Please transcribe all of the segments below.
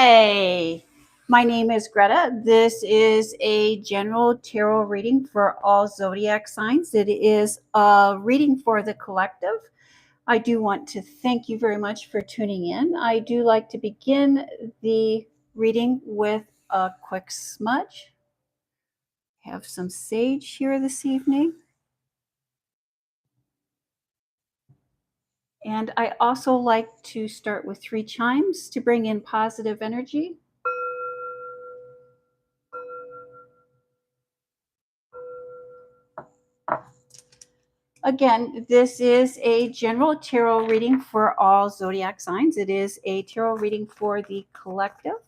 Hi, my name is Greta. This is a general tarot reading for all zodiac signs. It is a reading for the collective. I do want to thank you very much for tuning in. I do like to begin the reading with a quick smudge. Have some sage here this evening. And I also like to start with 3 chimes to bring in positive energy. Again, this is a general tarot reading for all zodiac signs. It is a tarot reading for the collective.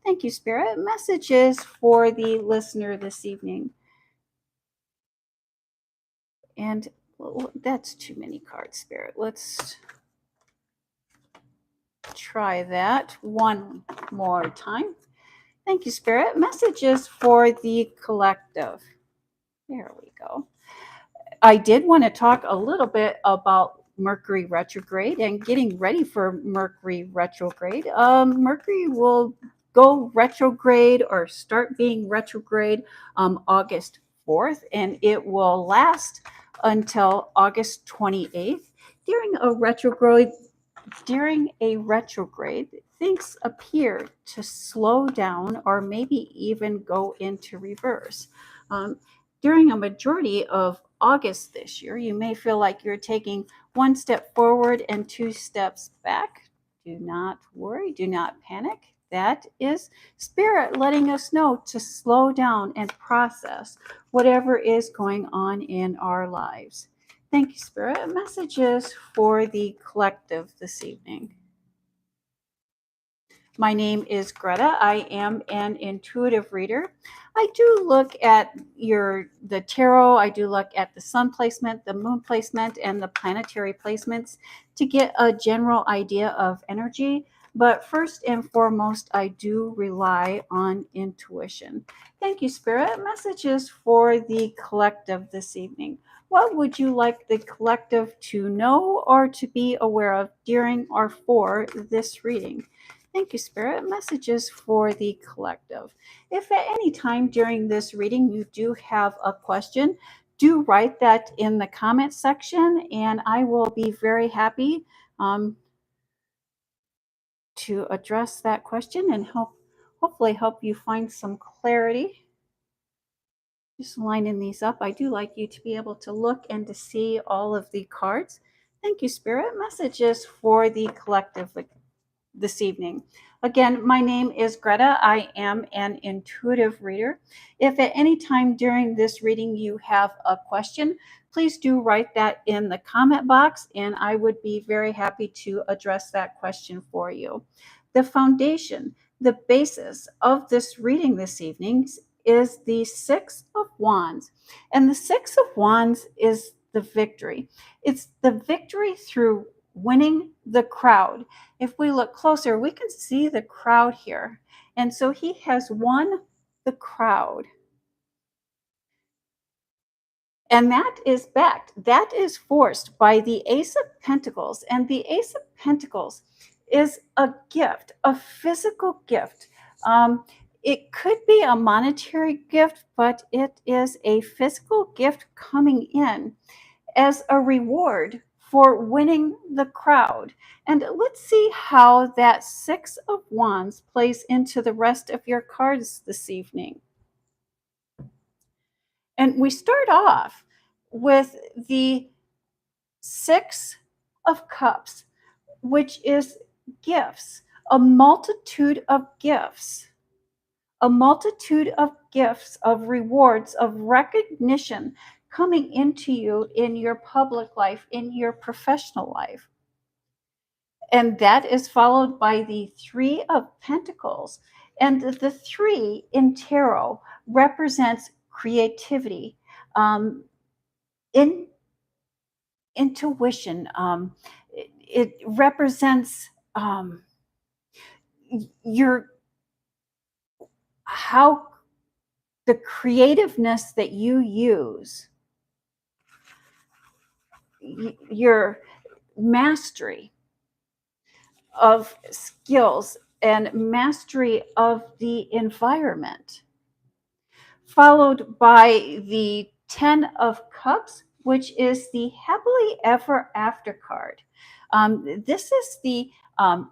Thank you, Spirit. Messages for the listener this evening. And that's too many cards, Spirit. Let's try that one more time. Thank you, Spirit. Messages for the collective. There we go. I did want to talk a little bit about Mercury retrograde and getting ready for Mercury retrograde. Mercury will go retrograde or start being retrograde August 4th, and it will last until August 28th. During a retrograde, things appear to slow down or maybe even go into reverse. During a majority of August this year, you may feel like you're taking 1 step forward and 2 steps back. Do not worry, do not panic. That is Spirit letting us know to slow down and process whatever is going on in our lives. Thank you, Spirit. Messages for the collective this evening. My name is Greta. I am an intuitive reader. I do look at the tarot. I do look at the sun placement, the moon placement, and the planetary placements to get a general idea of energy. But first and foremost, I do rely on intuition. Thank you, Spirit. Messages for the collective this evening. What would you like the collective to know or to be aware of during or for this reading? Thank you, Spirit. Messages for the collective. If at any time during this reading you do have a question, do write that in the comment section, and I will be very happy to address that question and hopefully help you find some clarity. Just lining these up. I do like you to be able to look and to see all of the cards. Thank you, Spirit. Messages for the collective this evening. Again, my name is Greta. I am an intuitive reader. If at any time during this reading you have a question, please do write that in the comment box, and I would be very happy to address that question for you. The foundation, the basis of this reading this evening is the 6 of Wands. And the 6 of Wands is the victory. It's the victory through winning the crowd. If we look closer, we can see the crowd here. And so he has won the crowd. And that is backed, that is forced by the Ace of Pentacles. And the Ace of Pentacles is a gift, a physical gift. It could be a monetary gift, but it is a physical gift coming in as a reward for winning the crowd. And let's see how that 6 of Wands plays into the rest of your cards this evening. And we start off with the 6 of Cups, which is gifts, a multitude of gifts. A multitude of gifts, of rewards, of recognition coming into you in your public life, in your professional life. And that is followed by the 3 of Pentacles. And the 3 in tarot represents creativity, intuition. It represents how the creativeness that you use, your mastery of skills and mastery of the environment, followed by the Ten of Cups, which is the happily ever after card. This is the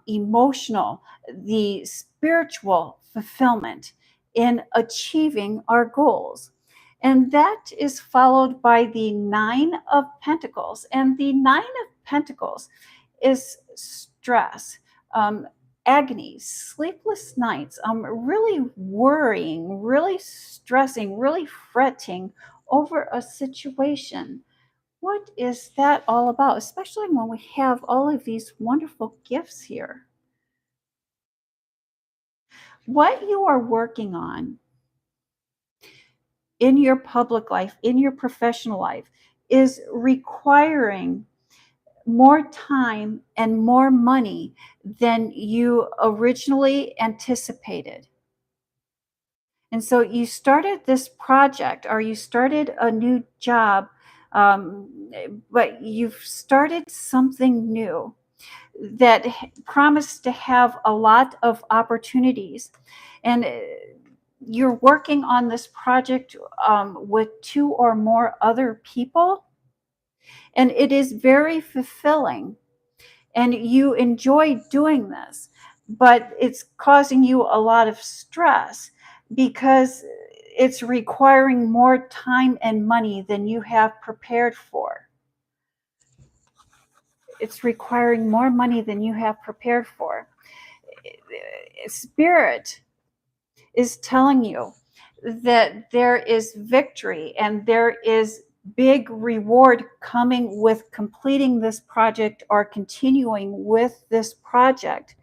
emotional, the spiritual fulfillment in achieving our goals. And that is followed by the Nine of Pentacles. And the Nine of Pentacles is stress, um, agony, sleepless nights, really worrying, really stressing, really fretting over a situation. What is that all about? Especially when we have all of these wonderful gifts here. What you are working on in your public life, in your professional life, is requiring more time and more money than you originally anticipated. And so you started this project or you started a new job, but you've started something new that promised to have a lot of opportunities. And you're working on this project with two or more other people, and it is very fulfilling. And you enjoy doing this, but it's causing you a lot of stress because it's requiring more time and money than you have prepared for. It's requiring more money than you have prepared for. Spirit is telling you that there is victory and there is big reward coming with completing this project or continuing with this project,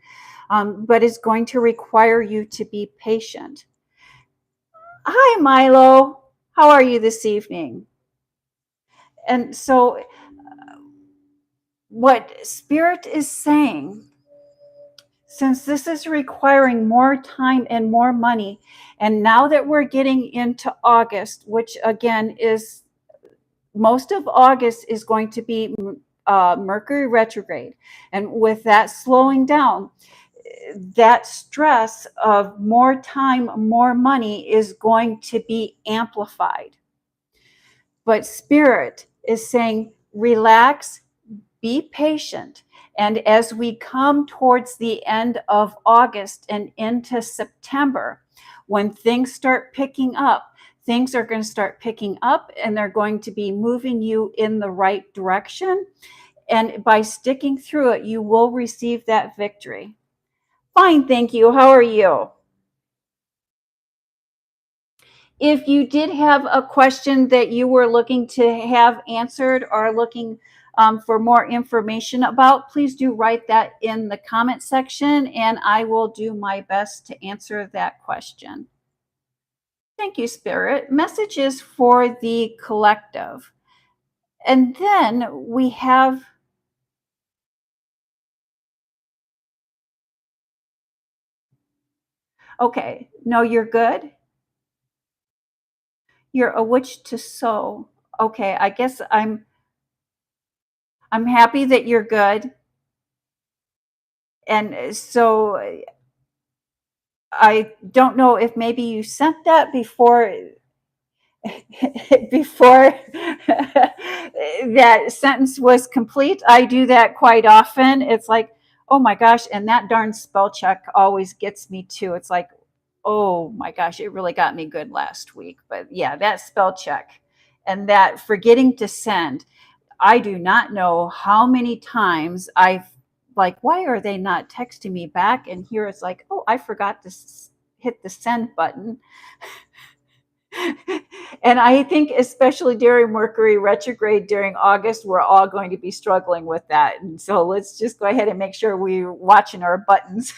but it's going to require you to be patient. Hi, Milo. How are you this evening? And so, what Spirit is saying, since this is requiring more time and more money, and now that we're getting into August, which again is most of August is going to be Mercury retrograde. And with that slowing down, that stress of more time, more money is going to be amplified. But Spirit is saying, relax, be patient. And as we come towards the end of August and into September, when things start picking up, things are going to start picking up and they're going to be moving you in the right direction. And by sticking through it, you will receive that victory. Fine, thank you. How are you? If you did have a question that you were looking to have answered or looking for more information about, please do write that in the comment section and I will do my best to answer that question. Thank you, Spirit. Messages for the collective. And then we have, okay, no, you're good. You're a witch to sow. Okay, I guess I'm happy that you're good. And so I don't know if maybe you sent that before before that sentence was complete. I do that quite often. It's like, oh my gosh, and that darn spell check always gets me too. It's like, oh my gosh, it really got me good last week. But yeah, that spell check and that forgetting to send. I do not know how many times I've like, why are they not texting me back? And here it's like, oh, I forgot to hit the send button. And I think especially during Mercury retrograde during August, we're all going to be struggling with that. And so let's just go ahead and make sure we're watching our buttons.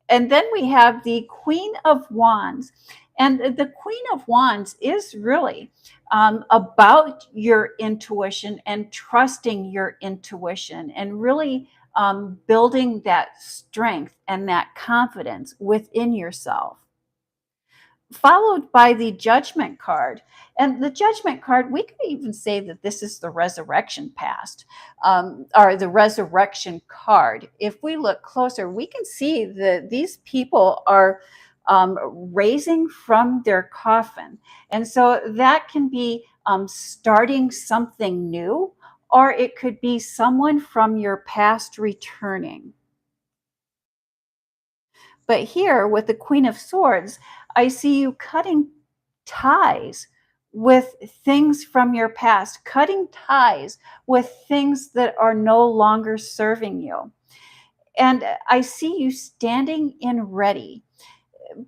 And then we have the Queen of Wands. And the Queen of Wands is really about your intuition and trusting your intuition and really building that strength and that confidence within yourself. followed by the Judgment card. And the Judgment card, we could even say that this is the Resurrection past, or the Resurrection card. If we look closer, we can see that these people are raising from their coffin. And so that can be starting something new, or it could be someone from your past returning. But here with the Queen of Swords, I see you cutting ties with things from your past, cutting ties with things that are no longer serving you. And I see you standing in ready,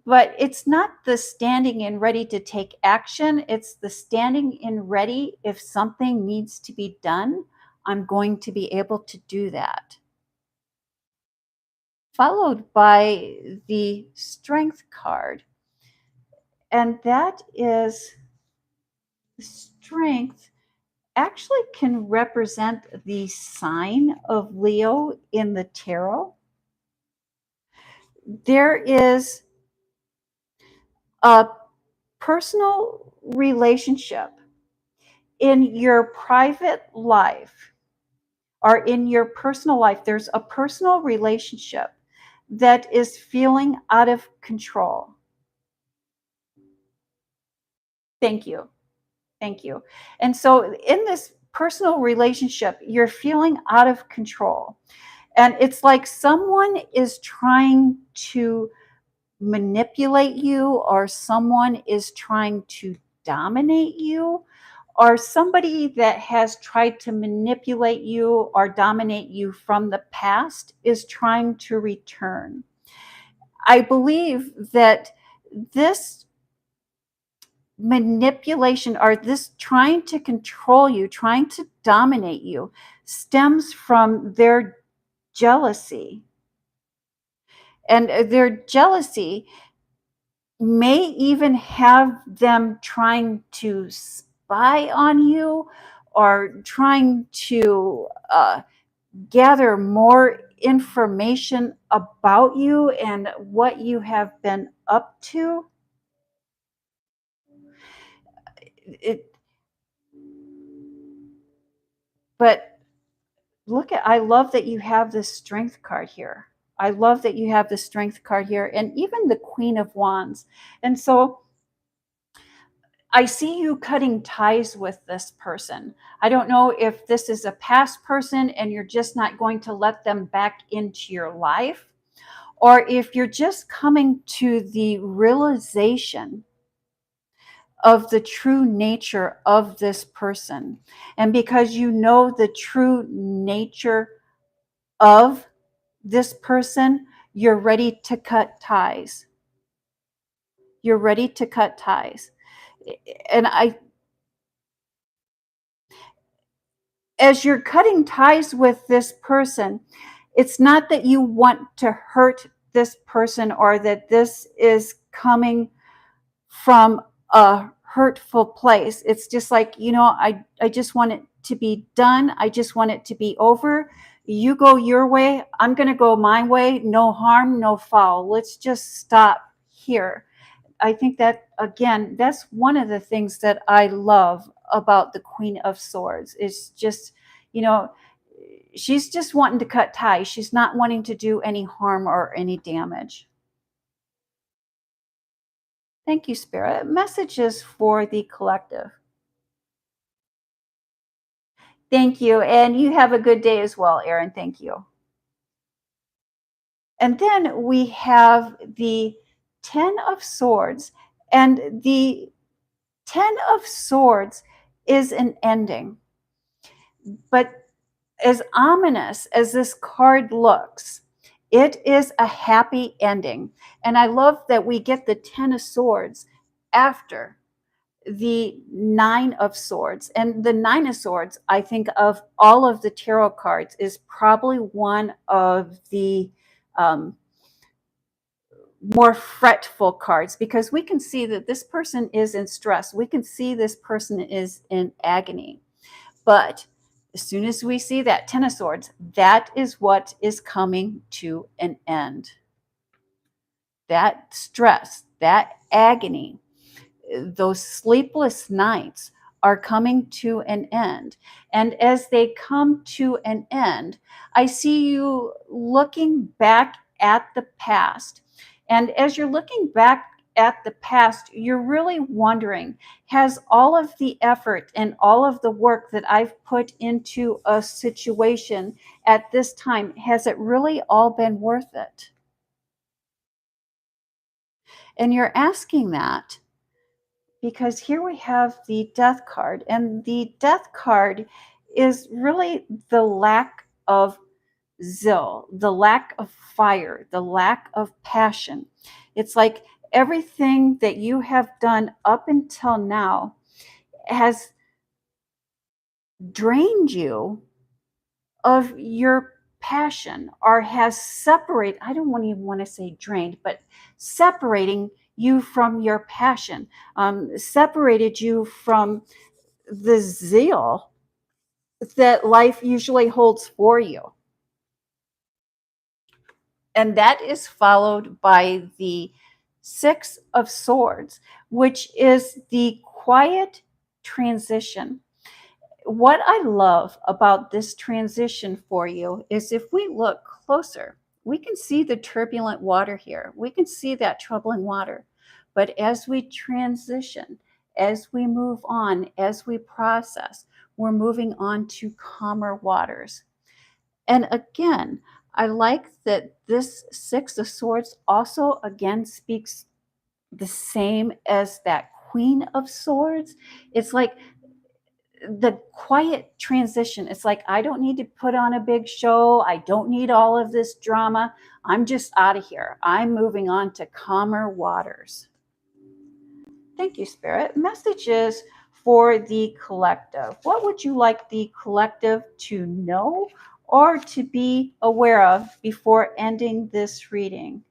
but it's not the standing in ready to take action. It's the standing in ready. If something needs to be done, I'm going to be able to do that. Followed by the Strength card. And that is strength actually can represent the sign of Leo in the tarot. There is a personal relationship in your private life, or in your personal life. There's a personal relationship that is feeling out of control. Thank you. Thank you. And so in this personal relationship, you're feeling out of control. And it's like someone is trying to manipulate you, or someone is trying to dominate you, or somebody that has tried to manipulate you or dominate you from the past is trying to return. I believe that this manipulation, or this trying to control you, trying to dominate you, stems from their jealousy. And their jealousy may even have them trying to spy on you, or trying to gather more information about you and what you have been up to. But I love that you have this Strength card here. I love that you have the Strength card here, and even the Queen of Wands. And so I see you cutting ties with this person. I don't know if this is a past person and you're just not going to let them back into your life, or if you're just coming to the realization of the true nature of this person. And because you know the true nature of this person, you're ready to cut ties. You're ready to cut ties. And as you're cutting ties with this person, it's not that you want to hurt this person, or that this is coming from a hurtful place. It's just like, I just want it to be done. I just want it to be over. You go your way. I'm going to go my way. No harm, no foul. Let's just stop here. I think that, again, that's one of the things that I love about the Queen of Swords. Is just, she's just wanting to cut ties. She's not wanting to do any harm or any damage. Thank you, Spirit. Messages for the collective. Thank you. And you have a good day as well, Erin. Thank you. And then we have the Ten of Swords. And the Ten of Swords is an ending. But as ominous as this card looks, it is a happy ending. And I love that we get the Ten of Swords after the Nine of Swords. And the Nine of Swords, I think, of all of the tarot cards, is probably one of the more fretful cards, because we can see that this person is in stress. We can see this person is in agony. But as soon as we see that Ten of Swords, that is what is coming to an end. That stress, that agony, those sleepless nights are coming to an end. And as they come to an end, I see you looking back at the past. And as you're looking back at the past, you're really wondering, has all of the effort and all of the work that I've put into a situation at this time, has it really all been worth it? And you're asking that because here we have the death card, and the death card is really the lack of zeal, the lack of fire, the lack of passion. It's like everything that you have done up until now has drained you of your passion, or has separated, I don't even want to say drained, but separating you from your passion, separated you from the zeal that life usually holds for you. And that is followed by the Six of Swords, which is the quiet transition. What I love about this transition for you is if we look closer, we can see the turbulent water here. We can see that troubling water. But as we transition, as we move on, as we process, we're moving on to calmer waters. And again, I like that this Six of Swords also again speaks the same as that Queen of Swords. It's like the quiet transition. It's like, I don't need to put on a big show. I don't need all of this drama. I'm just out of here. I'm moving on to calmer waters. Thank you, Spirit. Messages for the collective. What would you like the collective to know or to be aware of before ending this reading?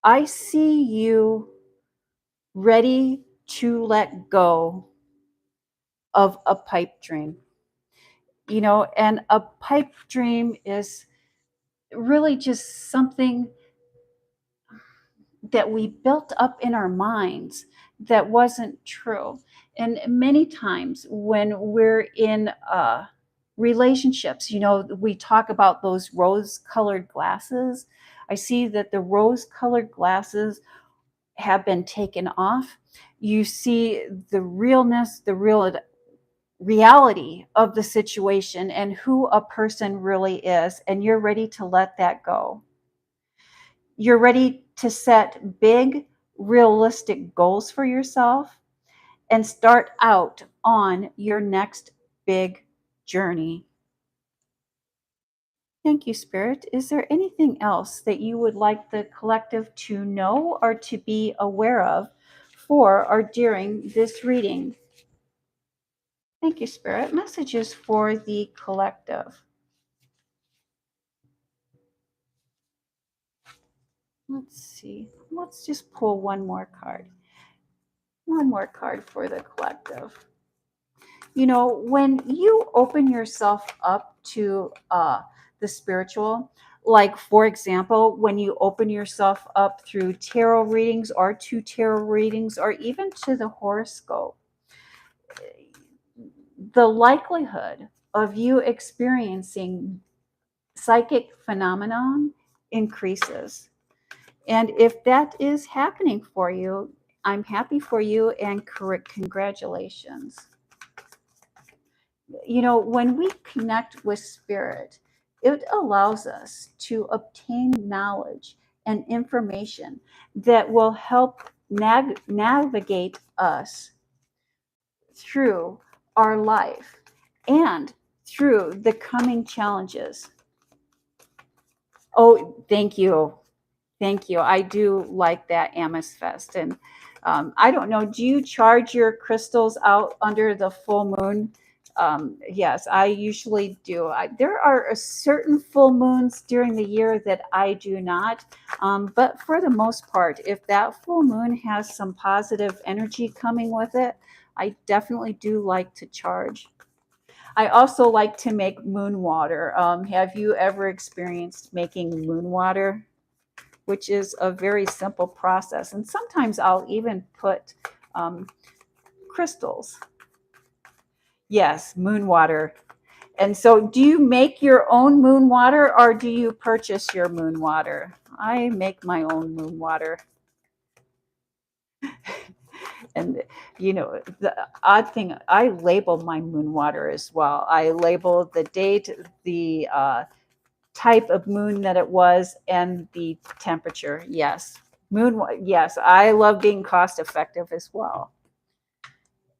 I see you ready to let go of a pipe dream. And a pipe dream is really just something that we built up in our minds that wasn't true. And many times when we're in relationships, we talk about those rose-colored glasses. I see that the rose-colored glasses have been taken off. You see the realness, the reality of the situation and who a person really is, and you're ready to let that go. You're ready to set big, realistic goals for yourself and start out on your next big journey. Thank you, Spirit. Is there anything else that you would like the collective to know or to be aware of for or during this reading? Thank you, Spirit. Messages for the collective. Let's see. Let's just pull one more card. One more card for the collective. When you open yourself up to the spiritual, like, for example, when you open yourself up through tarot readings or to tarot readings or even to the horoscope, the likelihood of you experiencing psychic phenomenon increases. And if that is happening for you, I'm happy for you and congratulations. When we connect with spirit, it allows us to obtain knowledge and information that will help navigate us through our life and through the coming challenges. Oh, thank you. Thank you. I do like that amethyst. And I don't know, do you charge your crystals out under the full moon? Yes, I usually do. There are certain full moons during the year that I do not. But for the most part, if that full moon has some positive energy coming with it, I definitely do like to charge. I also like to make moon water. Have you ever experienced making moon water? which is a very simple process. And sometimes I'll even put crystals. Yes, moon water. And so do you make your own moon water or do you purchase your moon water? I make my own moon water. And, you know, the odd thing, I label my moon water as well. I label the date, the type of moon that it was, and the temperature. Yes. Yes, I love being cost effective as well.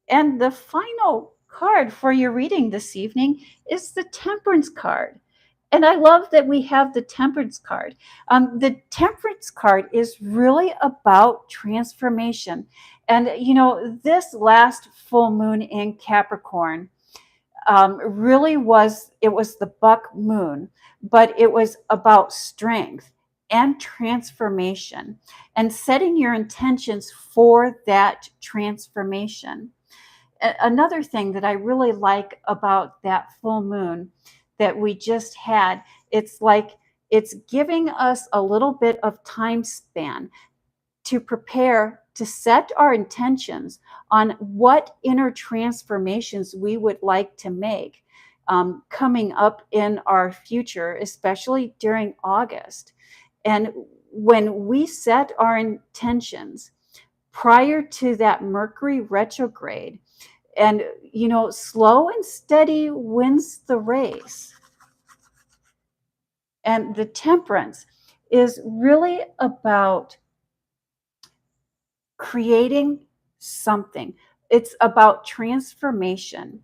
And the final card for your reading this evening is the Temperance card. And I love that we have the Temperance card. The Temperance card is really about transformation. And, you know, this last full moon in Capricorn really was, it was the buck moon, but it was about strength and transformation and setting your intentions for that transformation. Another thing that I really like about that full moon that we just had, it's like it's giving us a little bit of time span to prepare to set our intentions on what inner transformations we would like to make coming up in our future, especially during August. And when we set our intentions prior to that Mercury retrograde, and, you know, slow and steady wins the race. And the Temperance is really about creating something. It's about transformation.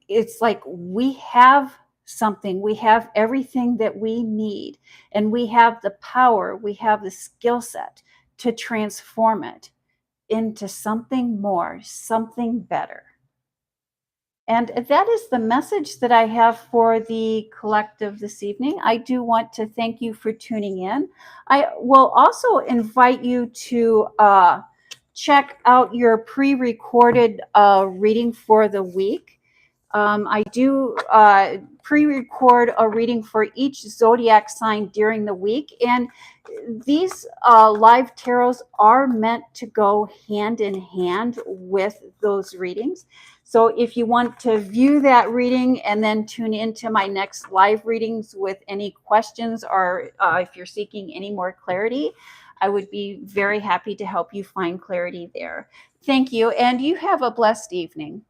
It's like we have something, we have everything that we need, and we have the power, we have the skill set to transform it into something more, something better. And that is the message that I have for the collective this evening. I do want to thank you for tuning in. I will also invite you to check out your pre-recorded reading for the week. I do pre-record a reading for each zodiac sign during the week, and these live tarots are meant to go hand in hand with those readings. So if you want to view that reading and then tune into my next live readings with any questions, or if you're seeking any more clarity, I would be very happy to help you find clarity there. Thank you, and you have a blessed evening.